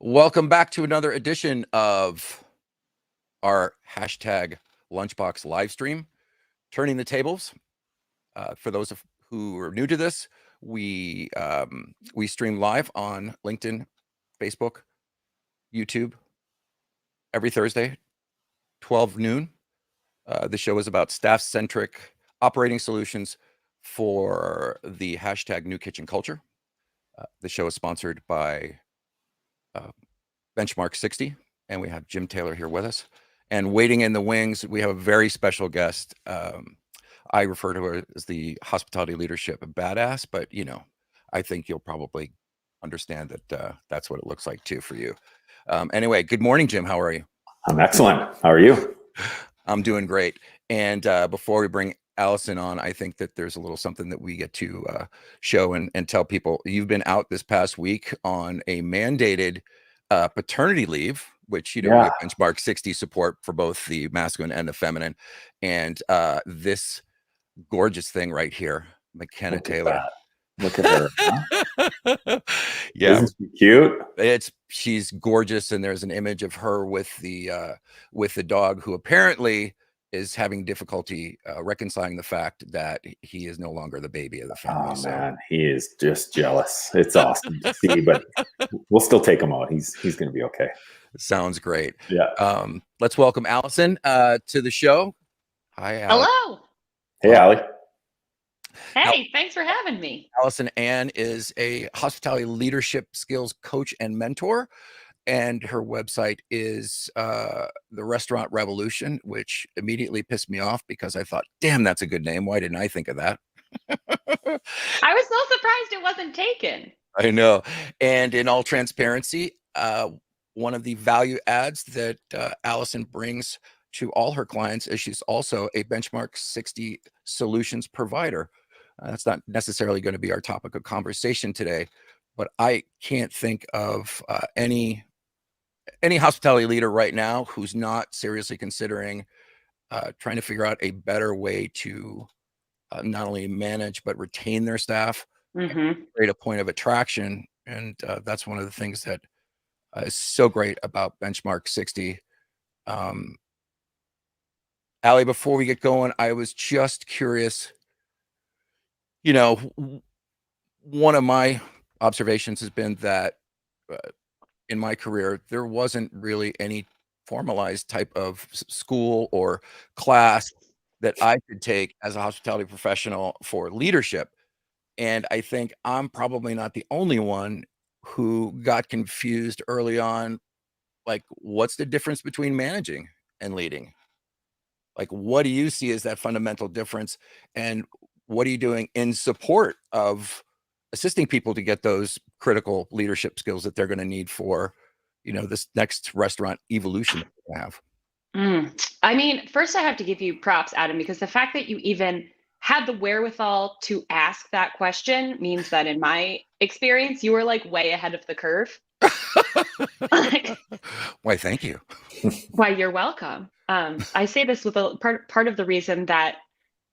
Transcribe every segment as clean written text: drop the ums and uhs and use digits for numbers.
Welcome back to another edition of our hashtag Lunchbox live stream, Turning the Tables. For those who are new to this, we stream live on LinkedIn, Facebook, YouTube every Thursday, 12 noon. The show is about staff-centric operating solutions for the hashtag New Kitchen Culture. The show is sponsored by Benchmark 60, and we have Jim Taylor here with us. And waiting in the wings, we have a very special guest. I refer to her as the hospitality leadership badass, but I think you'll probably understand that that's what it looks like too for you. Anyway, good morning, Jim. How are you? I'm excellent. How are you? I'm doing great. And before we bring Alison on, I think that there's a little something that we get to show and tell people. You've been out this past week on a mandated paternity leave, which, we have Benchmark 60 support for both the masculine and the feminine. And this gorgeous thing right here, McKenna Taylor. Look at her. Huh? Yeah. Isn't she cute? She's gorgeous. And there's an image of her with the dog, who apparently is having difficulty reconciling the fact that he is no longer the baby of the family. Oh, man, he is just jealous. It's awesome to see, but we'll still take him out. He's going to be okay. Sounds great. Yeah. Let's welcome Alison to the show. Hi, Allie. Hello. Hey, Allie. Hey, thanks for having me. Alison Ann is a hospitality leadership skills coach and mentor. And her website is The Restaurant Revolution, which immediately pissed me off because I thought, damn, that's a good name. Why didn't I think of that? I was so surprised it wasn't taken. I know. And in all transparency, one of the value adds that Alison brings to all her clients is she's also a Benchmark 60 solutions provider. That's not necessarily going to be our topic of conversation today, but I can't think of any hospitality leader right now who's not seriously considering trying to figure out a better way to not only manage but retain their staff, and create a point of attraction. And that's one of the things that is so great about Benchmark 60. Allie, before we get going, I was just curious. One of my observations has been that in my career, there wasn't really any formalized type of school or class that I could take as a hospitality professional for leadership. And I think I'm probably not the only one who got confused early on. Like, what's the difference between managing and leading? Like, what do you see as that fundamental difference? And what are you doing in support of assisting people to get those critical leadership skills that they're going to need for, this next restaurant evolution that we have? I mean, first I have to give you props, Adam, because the fact that you even had the wherewithal to ask that question means that in my experience, you were like way ahead of the curve. Why, thank you. Why, you're welcome. I say this with a part of the reason that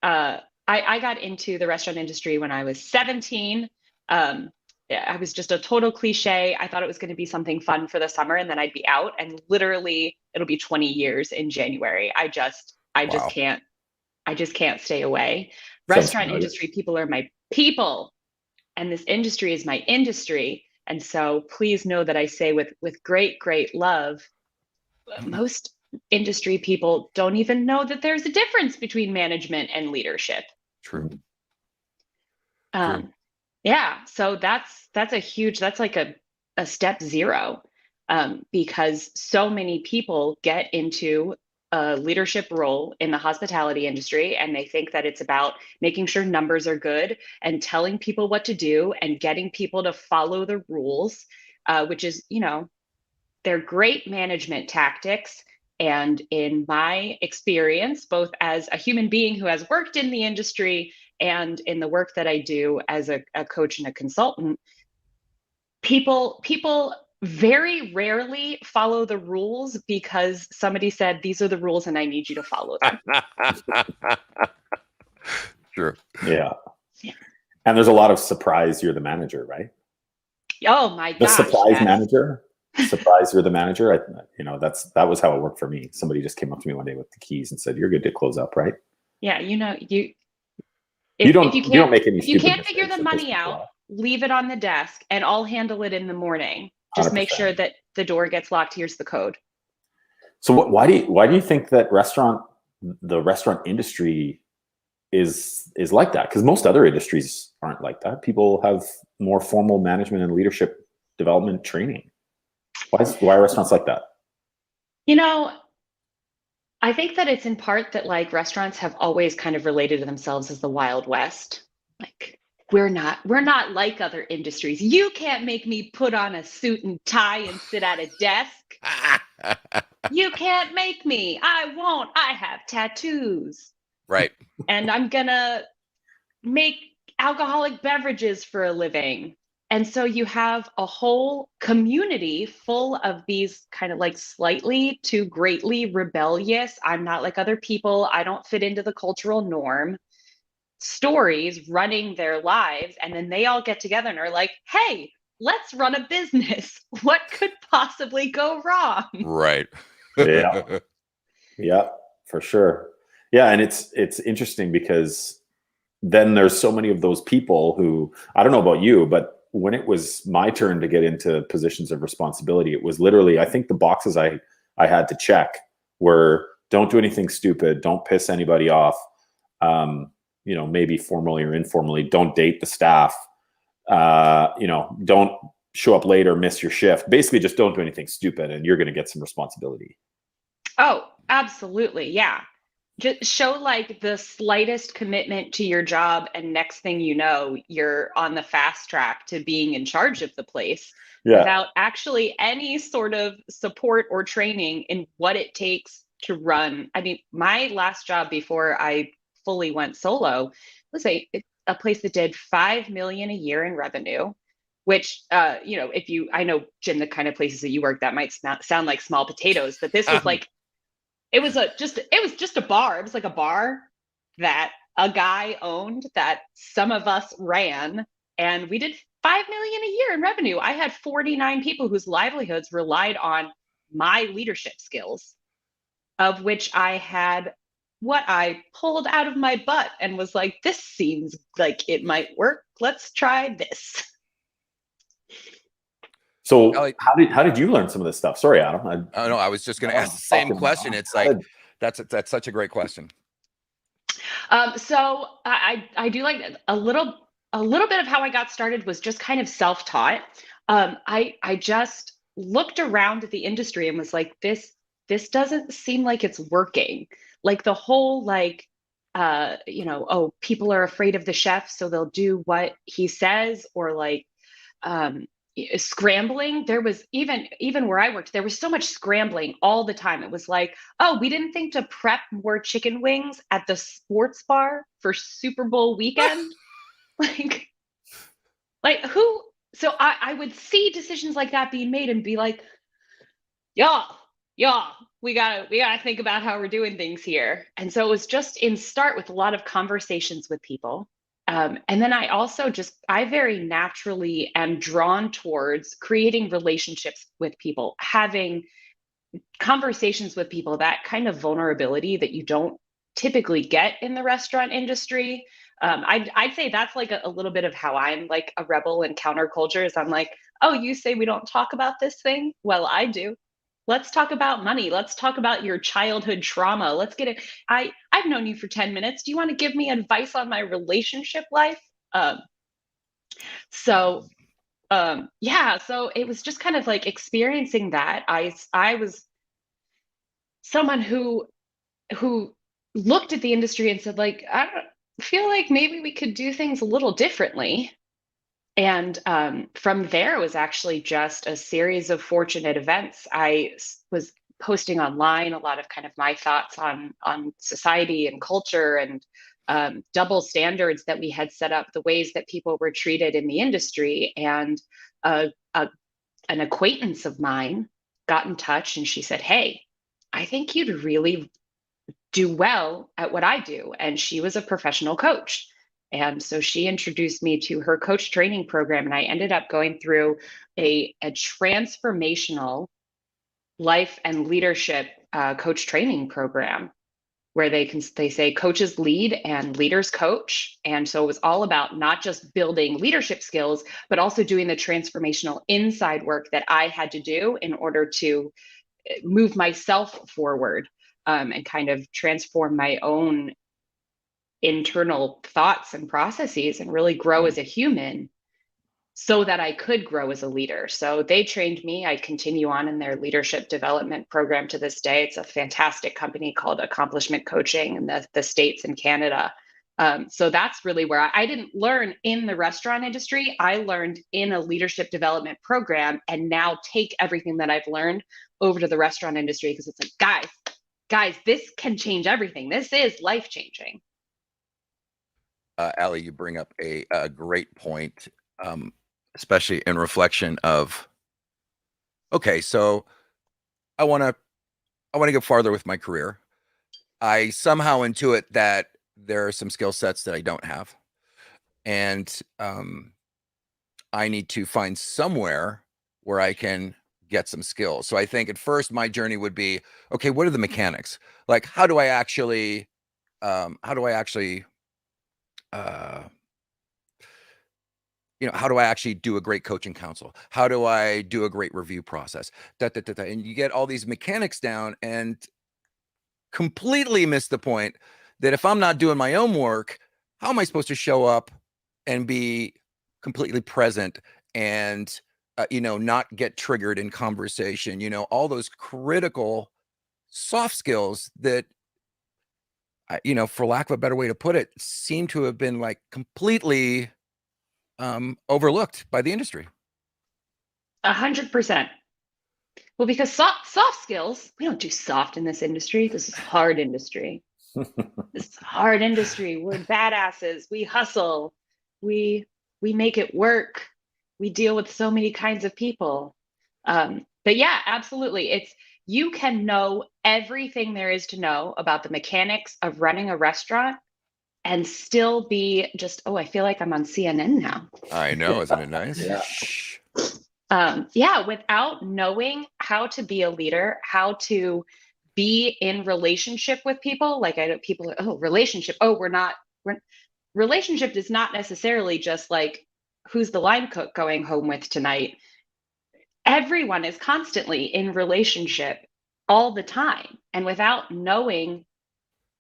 I got into the restaurant industry when I was 17. I was just a total cliche. I thought it was going to be something fun for the summer and then I'd be out, and literally it'll be 20 years in January. I just can't stay away. Restaurant industry people are my people, and this industry is my industry. And so please know that I say with great, great love, most industry people don't even know that there's a difference between management and leadership. True. Yeah. So that's like a step zero, because so many people get into a leadership role in the hospitality industry and they think that it's about making sure numbers are good and telling people what to do and getting people to follow the rules, which is, they're great management tactics. And in my experience, both as a human being who has worked in the industry and in the work that I do as a coach and a consultant, people very rarely follow the rules because somebody said, these are the rules and I need you to follow them. Sure. Yeah. And there's a lot of surprise you're the manager, right? Oh my gosh. The surprise manager? surprised you're the manager. That was how it worked for me. Somebody just came up to me one day with the keys and said, "You're good to close up, right?" Yeah, You if don't you don't make any if you stupid can't figure mistakes the that piss money people out, off. leave it on the desk and I'll handle it in the morning. Just make 100%. sure that the door gets locked. Here's the code. So why do you think that the restaurant industry is like that? Because most other industries aren't like that. People have more formal management and leadership development training. Why are restaurants like that? You know, I think that it's in part that like restaurants have always kind of related to themselves as the Wild West. Like we're not like other industries. You can't make me put on a suit and tie and sit at a desk. You can't make me. I won't. I have tattoos. Right. And I'm gonna make alcoholic beverages for a living. And so you have a whole community full of these kind of like slightly to greatly rebellious, I'm not like other people, I don't fit into the cultural norm stories running their lives. And then they all get together and are like, hey, let's run a business. What could possibly go wrong? Right. Yeah. Yeah, for sure. Yeah, and it's interesting because then there's so many of those people who, I don't know about you, but when it was my turn to get into positions of responsibility, it was literally, I think the boxes I had to check were: don't do anything stupid, don't piss anybody off, maybe formally or informally, don't date the staff, don't show up late or miss your shift. Basically, just don't do anything stupid, and you're going to get some responsibility. Oh, absolutely. Yeah. Just show like the slightest commitment to your job, and next thing you know, you're on the fast track to being in charge of the place without actually any sort of support or training in what it takes to run. I mean, my last job before I fully went solo was a place that did 5 million a year in revenue, which I know, Jim, the kind of places that you work, that might sound like small potatoes, but this was like, it was just a bar. It was like a bar that a guy owned that some of us ran, and we did 5 million a year in revenue. I had 49 people whose livelihoods relied on my leadership skills, of which I had what I pulled out of my butt and was like, this seems like it might work. Let's try this. So how did you learn some of this stuff? Sorry, Adam. I was just going to ask the same question. It's like, that's such a great question. So I do like a little bit of how I got started was just kind of self-taught. I just looked around at the industry and was like, this doesn't seem like it's working. Like the whole people are afraid of the chef, so they'll do what he says, or like scrambling. There was even where I worked, there was so much scrambling all the time. It was like, oh, we didn't think to prep more chicken wings at the sports bar for Super Bowl weekend. like who? So I would see decisions like that being made and be like, y'all, we gotta think about how we're doing things here. And so it was just in start with a lot of conversations with people. And then I very naturally am drawn towards creating relationships with people, having conversations with people, that kind of vulnerability that you don't typically get in the restaurant industry. I'd say that's like a little bit of how I'm like a rebel in counterculture. Is I'm like, oh, you say we don't talk about this thing? Well, I do. Let's talk about money. Let's talk about your childhood trauma. Let's get it. I've known you for 10 minutes. Do you want to give me advice on my relationship life? So it was just kind of like experiencing that. I was someone who looked at the industry and said, like, I don't feel like maybe we could do things a little differently. And from there, it was actually just a series of fortunate events. I was posting online a lot of kind of my thoughts on society and culture, and double standards that we had set up, the ways that people were treated in the industry. And an acquaintance of mine got in touch, and she said, hey, I think you'd really do well at what I do. And she was a professional coach. And so she introduced me to her coach training program, and I ended up going through a transformational life and leadership coach training program where they say coaches lead and leaders coach. And so it was all about not just building leadership skills, but also doing the transformational inside work that I had to do in order to move myself forward, and kind of transform my own internal thoughts and processes and really grow as a human so that I could grow as a leader. So they trained me. I continue on in their leadership development program to this day. It's a fantastic company called Accomplishment Coaching in the States and Canada. So that's really where I didn't learn in the restaurant industry. I learned in a leadership development program, and now take everything that I've learned over to the restaurant industry, because it's like, guys, this can change everything. This is life-changing. Allie, you bring up a great point, especially in reflection of, okay, so I want to go farther with my career. I somehow intuit that there are some skill sets that I don't have, and I need to find somewhere where I can get some skills. So I think at first my journey would be, okay, what are the mechanics? Like, how do I actually how do I actually do a great coaching council? How do I do a great review process? And you get all these mechanics down and completely miss the point that if I'm not doing my own work, how am I supposed to show up and be completely present and, not get triggered in conversation, all those critical soft skills that, for lack of a better way to put it, seem to have been like completely overlooked by the industry. 100%. Well, because soft skills, we don't do soft in this industry. This is hard industry. This is hard industry. We're badasses. We hustle. We make it work. We deal with so many kinds of people. But yeah, absolutely. You can know everything there is to know about the mechanics of running a restaurant and still be just, I feel like I'm on CNN now. I know, isn't it nice? Yeah. Without knowing how to be a leader, how to be in relationship with people. Like I know people are, relationship. Relationship is not necessarily just like, who's the line cook going home with tonight? Everyone is constantly in relationship all the time. And without knowing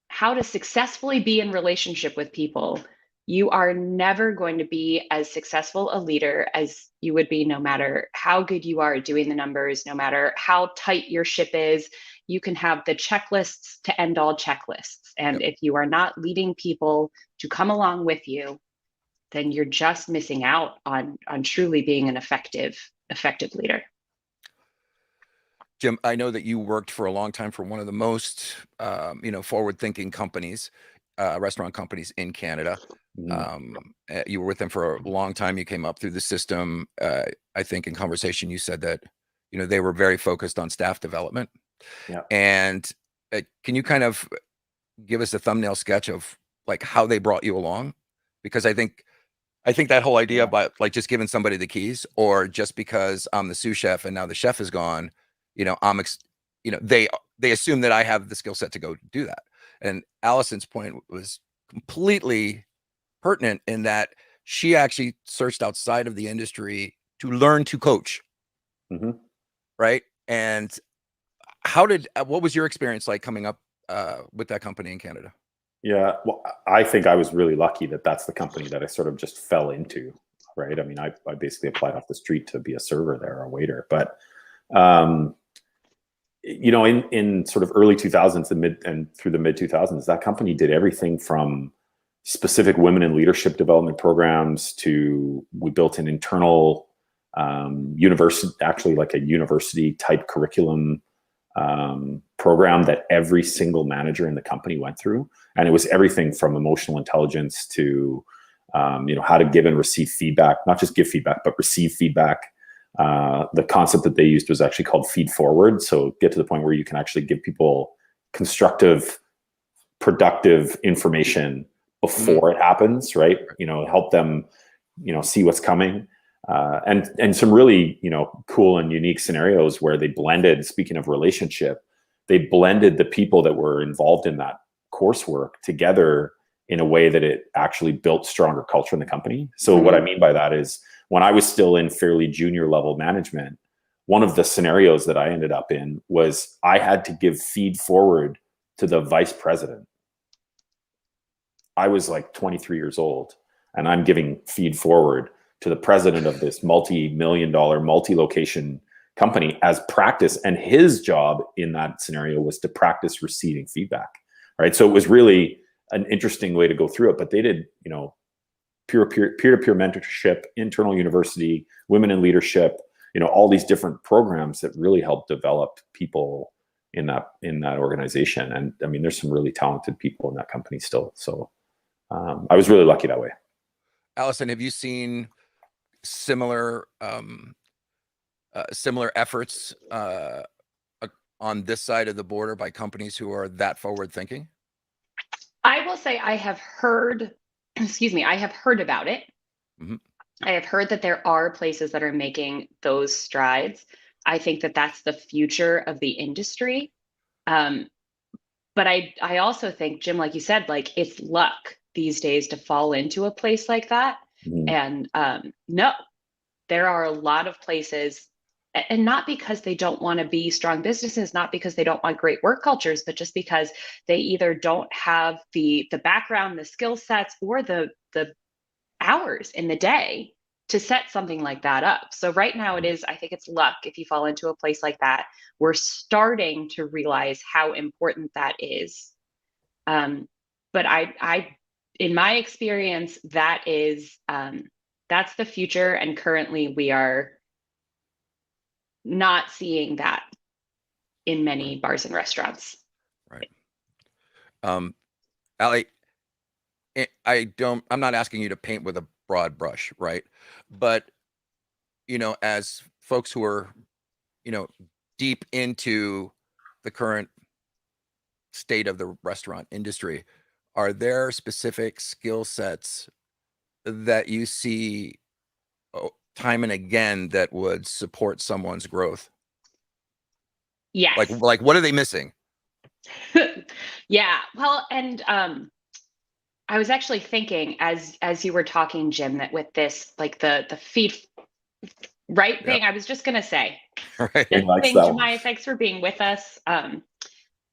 how to successfully be in relationship with people, you are never going to be as successful a leader as you would be no matter how good you are at doing the numbers, no matter how tight your ship is. You can have the checklists to end all checklists. And if you are not leading people to come along with you, then you're just missing out on truly being an effective leader. Jim, I know that you worked for a long time for one of the most, forward-thinking companies, restaurant companies in Canada. You were with them for a long time. You came up through the system. I think in conversation you said that, they were very focused on staff development. Yeah. And can you kind of give us a thumbnail sketch of like how they brought you along? Because I think that whole idea about like just giving somebody the keys, or just because I'm the sous chef and now the chef is gone, they assume that I have the skill set to go do that. And Alison's point was completely pertinent in that she actually searched outside of the industry to learn to coach. Right. And what was your experience like coming up with that company in Canada? Yeah, well, I think I was really lucky that that's the company that I sort of just fell into, right? I mean, I basically applied off the street to be a server there, or a waiter. But, in sort of early 2000s and through the mid 2000s, that company did everything from specific women in leadership development programs to, we built an internal university, actually like a university type curriculum program that every single manager in the company went through. And it was everything from emotional intelligence to, how to give and receive feedback, not just give feedback, but receive feedback. The concept that they used was actually called feed forward. So get to the point where you can actually give people constructive, productive information before it happens, right? Help them, see what's coming. And some really, cool and unique scenarios where they blended, speaking of relationship, they blended the people that were involved in that coursework together in a way that it actually built stronger culture in the company. So what I mean by that is, when I was still in fairly junior level management, one of the scenarios that I ended up in was I had to give feed forward to the vice president. I was like 23 years old, and I'm giving feed forward to the president of this multi-million-dollar, multi-location company as practice. And his job in that scenario was to practice receiving feedback, right? So it was really an interesting way to go through it. But they did, peer-to-peer mentorship, internal university, women in leadership, all these different programs that really helped develop people in that organization. And I mean, there's some really talented people in that company still. So I was really lucky that way. Alison, have you seen similar efforts on this side of the border by companies who are that forward thinking? I will say I have heard, I have heard about it. I have heard that there are places that are making those strides. I think that that's the future of the industry. But I also think, Jim, like you said, like it's luck these days to fall into a place like that. And no, there are a lot of places, and not because they don't want to be strong businesses, not because they don't want great work cultures, but just because they either don't have the background, the skill sets, or the hours in the day to set something like that up. So right now I think it's luck if you fall into a place like that. We're starting to realize how important that is. But I in my experience, that is that's the future, and currently we are not seeing that in many bars and restaurants. Right. Ali, I'm not asking you to paint with a broad brush, right? But, as folks who are, deep into the current state of the restaurant industry, are there specific skill sets that you see time and again that would support someone's growth? Yes. Like what are they missing? Yeah. Well, and I was actually thinking as you were talking, Jim, that with this, like the feed right thing, I was just gonna say, right. thing, Jemai, thanks for being with us.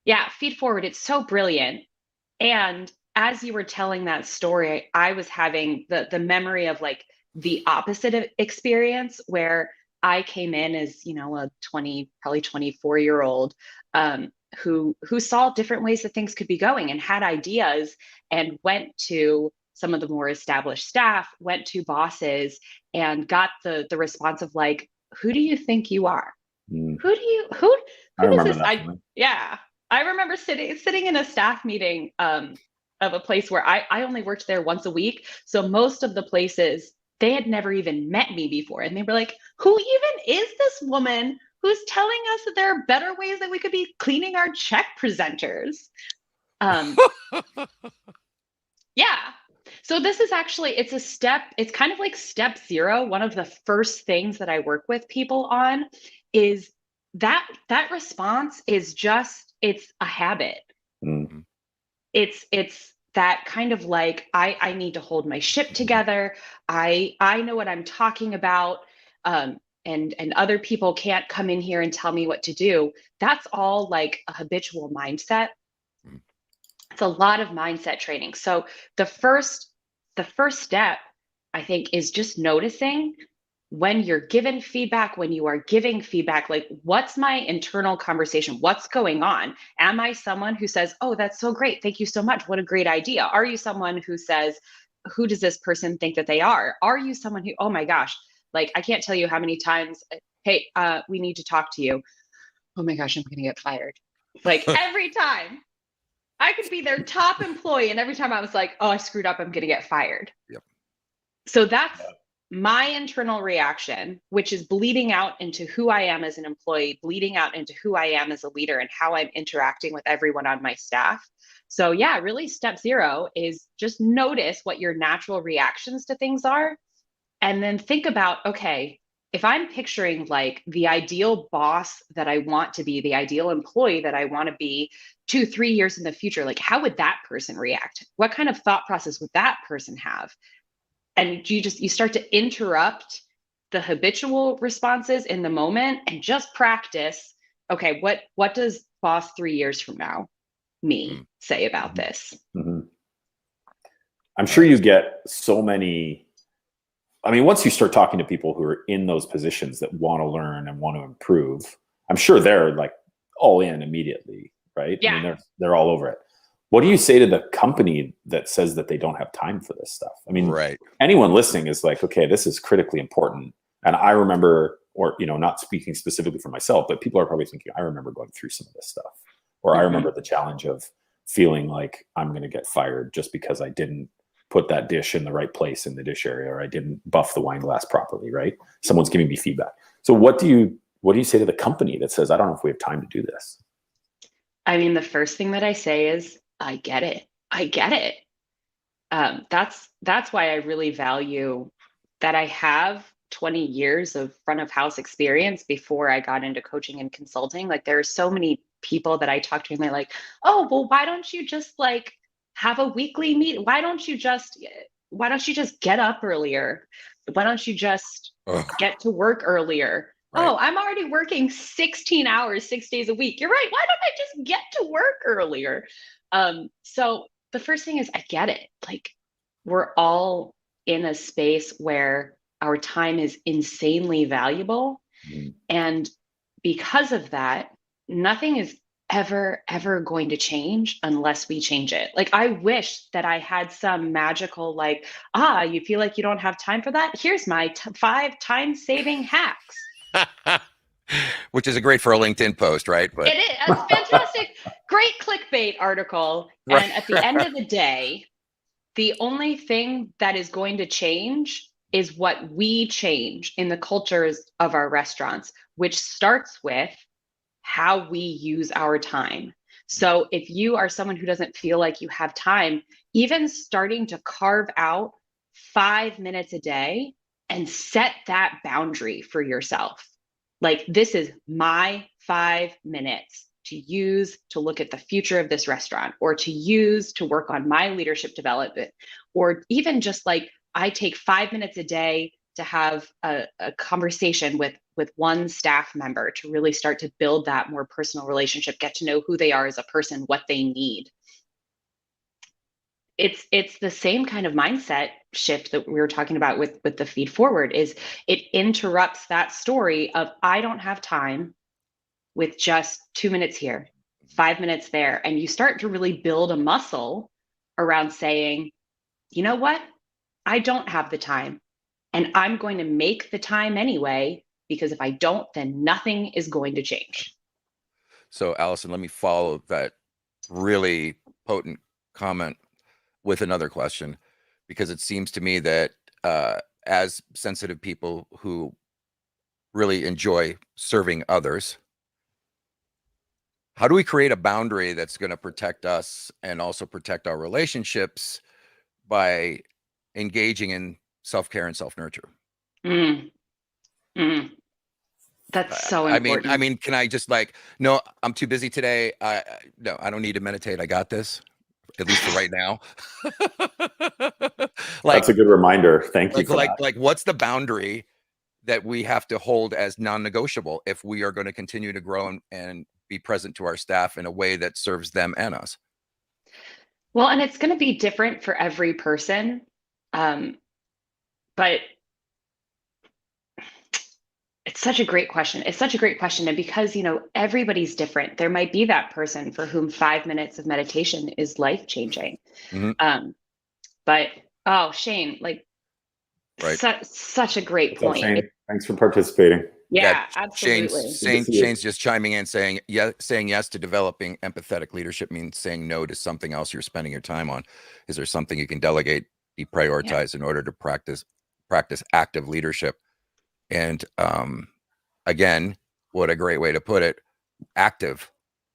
Yeah, feed forward, it's so brilliant. And as you were telling that story, I was having the memory of like the opposite experience where I came in as, a probably 24-year-old who saw different ways that things could be going and had ideas, and went to some of the more established staff, went to bosses, and got the response of like, who do you think you are? Who does this? I remember sitting in a staff meeting of a place where I only worked there once a week. So most of the places, they had never even met me before. And they were like, who even is this woman who's telling us that there are better ways that we could be cleaning our check presenters? Yeah. So this is actually, it's kind of like step 0. One of the first things that I work with people on is that response is just, it's a habit. It's that kind of like, I need to hold my ship together. I know what I'm talking about. And other people can't come in here and tell me what to do. That's all like a habitual mindset. It's a lot of mindset training. So the first step, I think, is just noticing when you're given feedback, when you are giving feedback, like, what's my internal conversation? What's going on? Am I someone who says, oh, that's so great, thank you so much, what a great idea? Are you someone who says, who does this person think that they are? Are you someone who, oh my gosh, like, I can't tell you how many times, hey, we need to talk to you. Oh my gosh, I'm gonna get fired. Like every time. I could be their top employee, and every time I was like, oh, I screwed up, I'm gonna get fired. Yep. So that's my internal reaction, which is bleeding out into who I am as an employee, bleeding out into who I am as a leader and how I'm interacting with everyone on my staff. So yeah, really step zero is just notice what your natural reactions to things are. And then think about, okay, if I'm picturing like the ideal boss that I want to be, the ideal employee that I want to be 2, 3 years in the future, like how would that person react? What kind of thought process would that person have? And you start to interrupt the habitual responses in the moment and just practice, okay, what does boss 3 years from now me say about this? Mm-hmm. I'm sure you get so many. I mean, once you start talking to people who are in those positions that want to learn and want to improve, I'm sure they're like all in immediately, right? Yeah. I mean, they're all over it. What do you say to the company that says that they don't have time for this stuff? I mean, anyone listening is like, okay, this is critically important. And I remember, or, not speaking specifically for myself, but people are probably thinking, I remember going through some of this stuff. Or I remember the challenge of feeling like I'm going to get fired just because I didn't put that dish in the right place in the dish area, or I didn't buff the wine glass properly, right? Someone's giving me feedback. So what do you say to the company that says, I don't know if we have time to do this? I mean, the first thing that I say is, I get it. I get it. That's why I really value that I have 20 years of front of house experience before I got into coaching and consulting. Like there are so many people that I talk to and they're like, oh, well, why don't you just like have a weekly meet? Why don't you just get up earlier? Why don't you just get to work earlier? Right. Oh, I'm already working 16 hours, 6 days a week. You're right. Why don't I just get to work earlier? So the first thing is I get it. Like we're all in a space where our time is insanely valuable. Mm-hmm. And because of that, nothing is ever going to change unless we change it. Like I wish that I had some magical, like, you feel like you don't have time for that? Here's my 5 time-saving hacks. Which is great for a LinkedIn post, right? But it is a fantastic, great clickbait article. Right. And at the end of the day, the only thing that is going to change is what we change in the cultures of our restaurants, which starts with how we use our time. So if you are someone who doesn't feel like you have time, even starting to carve out 5 minutes a day and set that boundary for yourself. Like this is my 5 minutes to use to look at the future of this restaurant, or to use to work on my leadership development, or even just like I take 5 minutes a day to have a conversation with one staff member to really start to build that more personal relationship, get to know who they are as a person, what they need. It's the same kind of mindset shift that we were talking about with the feed forward. Is it interrupts that story of I don't have time with just 2 minutes here, 5 minutes there. And you start to really build a muscle around saying, you know what? I don't have the time and I'm going to make the time anyway, because if I don't, then nothing is going to change. So Alison, let me follow that really potent comment with another question, because it seems to me that as sensitive people who really enjoy serving others, how do we create a boundary that's going to protect us and also protect our relationships by engaging in self-care and self-nurture? That's so important. I mean, can I just like, no, I'm too busy today. No, I don't need to meditate. I got this, at least for right now. Like, that's a good reminder. Thank you for that. Like, what's the boundary that we have to hold as non-negotiable if we are going to continue to grow and be present to our staff in a way that serves them and us? Well, and it's going to be different for every person. But it's such a great question. It's such a great question. And because, everybody's different, there might be that person for whom 5 minutes of meditation is life-changing. Mm-hmm. But, Shane, like, right. Such a great point. Shane? Thanks for participating. Yeah, absolutely. Shane's just chiming in saying yes to developing empathetic leadership means saying no to something else you're spending your time on. Is there something you can delegate, deprioritize in order to practice practice active leadership. And again, what a great way to put it, active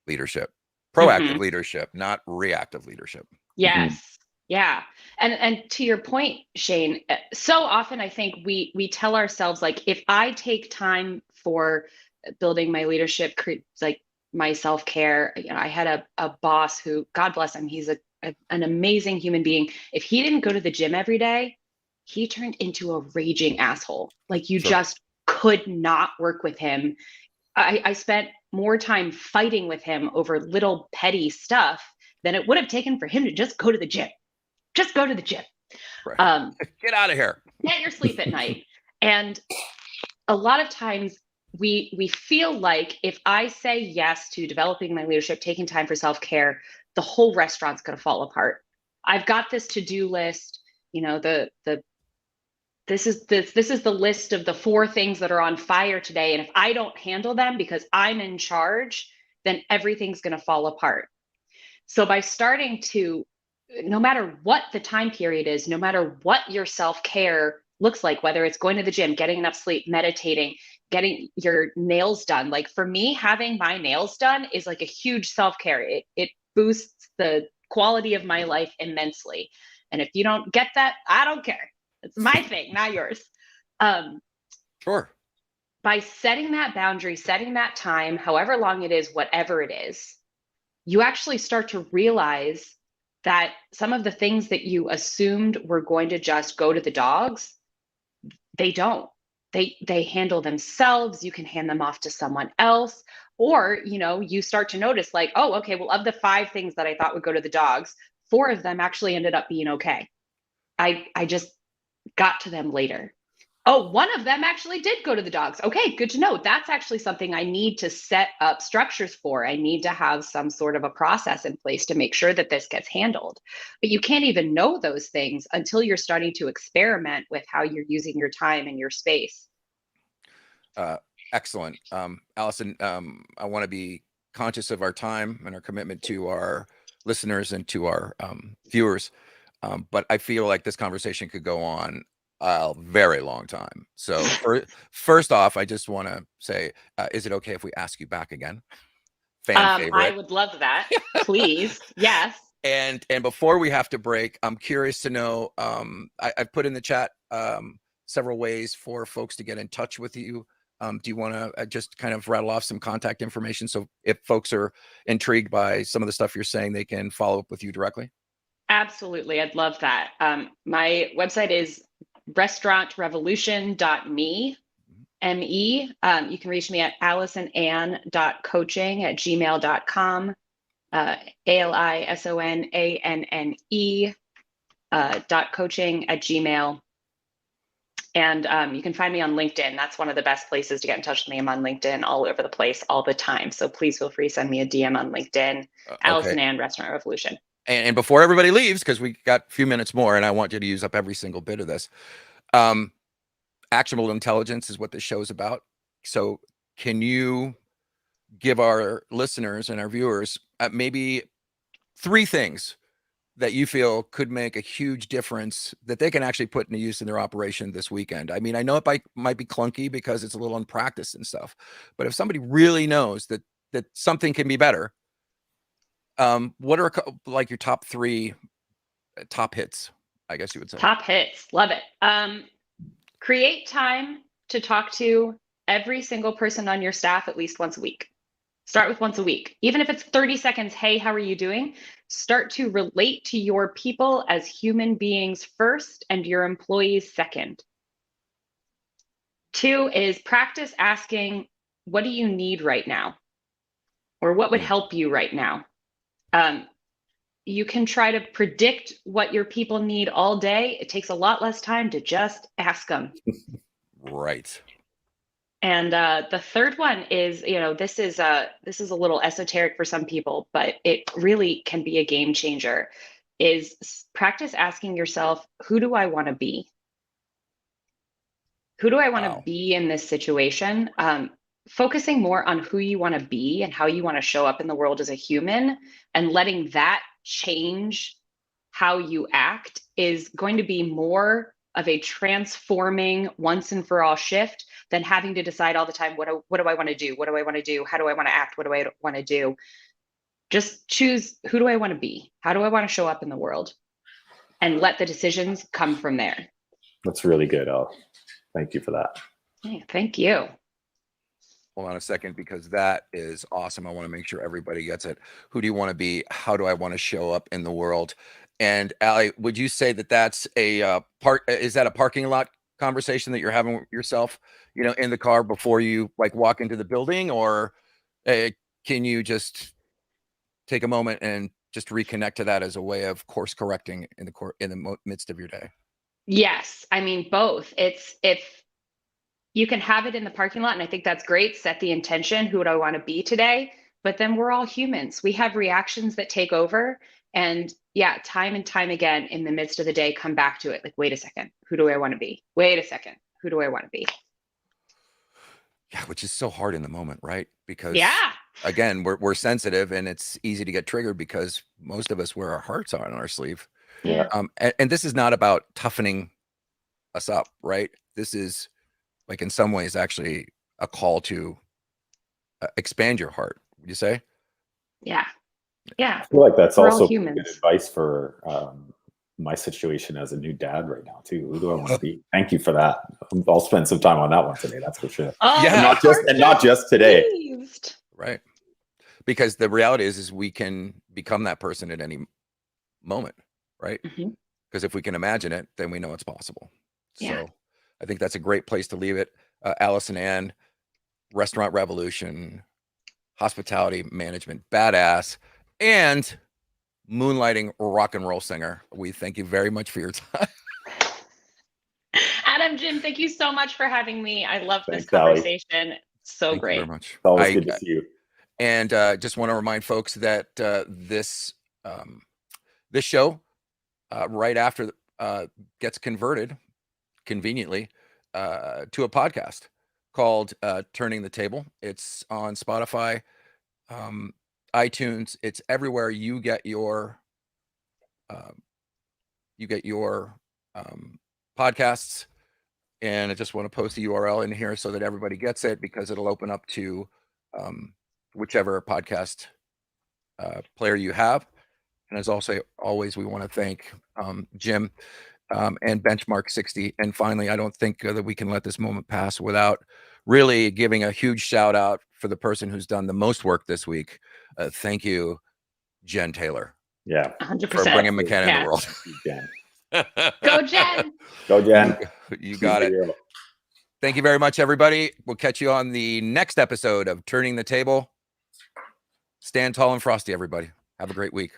leadership, proactive leadership, not reactive leadership. Yes. Yeah. And to your point, Shane, so often I think we tell ourselves, like, if I take time for building my leadership, like my self-care, I had a boss who, God bless him, he's an amazing human being. If he didn't go to the gym every day, he turned into a raging asshole. Like, you just could not work with him. I spent more time fighting with him over little petty stuff than it would have taken for him to just go to the gym. Just go to the gym. Right. Get out of here. Get your sleep at night. And a lot of times we feel like if I say yes to developing my leadership, taking time for self-care, the whole restaurant's going to fall apart. I've got this to-do list, this is the list of the 4 things that are on fire today. And if I don't handle them because I'm in charge, then everything's going to fall apart. So by starting to, no matter what the time period is, no matter what your self-care looks like, whether it's going to the gym, getting enough sleep, meditating, getting your nails done. Like, for me, having my nails done is like a huge self-care. It boosts the quality of my life immensely. And if you don't get that, I don't care. It's my thing, not yours. Sure. By setting that boundary, setting that time, however long it is, whatever it is, you actually start to realize that some of the things that you assumed were going to just go to the dogs, they don't. They handle themselves. You can hand them off to someone else. Or, you start to notice, like, oh, okay, well, of the 5 things that I thought would go to the dogs, 4 of them actually ended up being okay. I just got to them later. Oh, 1 of them actually did go to the dogs. Okay, good to know. That's actually something I need to set up structures for. I need to have some sort of a process in place to make sure that this gets handled. But you can't even know those things until you're starting to experiment with how you're using your time and your space. Excellent. Alison, I want to be conscious of our time and our commitment to our listeners and to our viewers. But I feel like this conversation could go on a very long time. So first off, I just want to say, is it okay if we ask you back again? Fan favorite. I would love that. Please. Yes. And before we have to break, I'm curious to know, I've put in the chat several ways for folks to get in touch with you. Do you want to just kind of rattle off some contact information? So if folks are intrigued by some of the stuff you're saying, they can follow up with you directly? Absolutely. I'd love that. My website is restaurantrevolution.me. You can reach me at alisonanne.coaching@gmail.com. ALISONANNE .coaching@gmail. And you can find me on LinkedIn. That's one of the best places to get in touch with me. I'm on LinkedIn all over the place all the time. So please feel free to send me a DM on LinkedIn. Alison Ann, Restaurant Revolution. And before everybody leaves, because we got a few minutes more and I want you to use up every single bit of this, actionable intelligence is what this show's about. So can you give our listeners and our viewers maybe 3 things that you feel could make a huge difference that they can actually put into use in their operation this weekend? I mean, I know it might be clunky because it's a little unpracticed and stuff, but if somebody really knows that something can be better, what are like your top 3 top hits, I guess you would say? Top hits. Love it. Create time to talk to every single person on your staff at least once a week. Start with once a week. Even if it's 30 seconds, hey, how are you doing? Start to relate to your people as human beings first and your employees second. 2 is practice asking, what do you need right now? Or what would help you right now? You can try to predict what your people need all day. It takes a lot less time to just ask them. Right. And the third one is, this is a little esoteric for some people, but it really can be a game changer, is practice asking yourself, who do I want to be? Who do I want to be in this situation? Focusing more on who you want to be and how you want to show up in the world as a human and letting that change how you act is going to be more a transforming once and for all shift than having to decide all the time, what do I want to do? What do I want to do? How do I want to act? What do I want to do? Just choose, who do I want to be? How do I want to show up in the world? And let the decisions come from there. That's really good. Oh, thank you for that. Yeah, thank you. Hold on a second, because that is awesome. I want to make sure everybody gets it. Who do you want to be? How do I want to show up in the world? And Allie, would you say that that's a is that a parking lot conversation that you're having with yourself, you know, in the car before you like walk into the building, or can you just take a moment and just reconnect to that as a way of course correcting in the midst of your day? Yes, I mean both. It's if you can have it in the parking lot, and I think that's great. Set the intention. Who do I want to be today? But then we're all humans. We have reactions that take over. And yeah, time and time again in the midst of the day, come back to it. Like, wait a second, who do I want to be? Wait a second, who do I want to be? Yeah, which is so hard in the moment, right? Because again, we're sensitive, and it's easy to get triggered because most of us wear our hearts on our sleeve. Yeah. And this is not about toughening us up, right? This is like in some ways actually a call to expand your heart. Would you say? Yeah. I feel like that's We're all also humans. good advice for my situation as a new dad right now too. Who do I want to be? Thank you for that. I'll spend some time on that one today. That's for sure. Yeah. And not just today. Pleased. Right. Because the reality is we can become that person at any moment, right? Because if we can imagine it, then we know it's possible. Yeah. So I think that's a great place to leave it. Alison Ann, Restaurant Revolution, hospitality management badass, and moonlighting rock and roll singer. We thank you very much for your time. Adam, Jim, thank you so much for having me. I love this Thanks, Allie. conversation. So Thank great. you very much. It's always good to see you. And just want to remind folks that this show right after gets converted conveniently to a podcast called Turning the Table. It's on Spotify, iTunes. It's everywhere you get your podcasts. And I just want to post the URL in here so that everybody gets it, because it'll open up to whichever podcast player you have. And as always, we want to thank Jim and Benchmark 60. And finally, I don't think that we can let this moment pass without really giving a huge shout out for the person who's done the most work this week. Thank you, Jen Taylor. Yeah, 100%. For bringing McKenna in the world. Jen. Go, Jen. Go, Jen. You got it. Thank you very much, everybody. We'll catch you on the next episode of Turning the Table. Stand tall and frosty, everybody. Have a great week.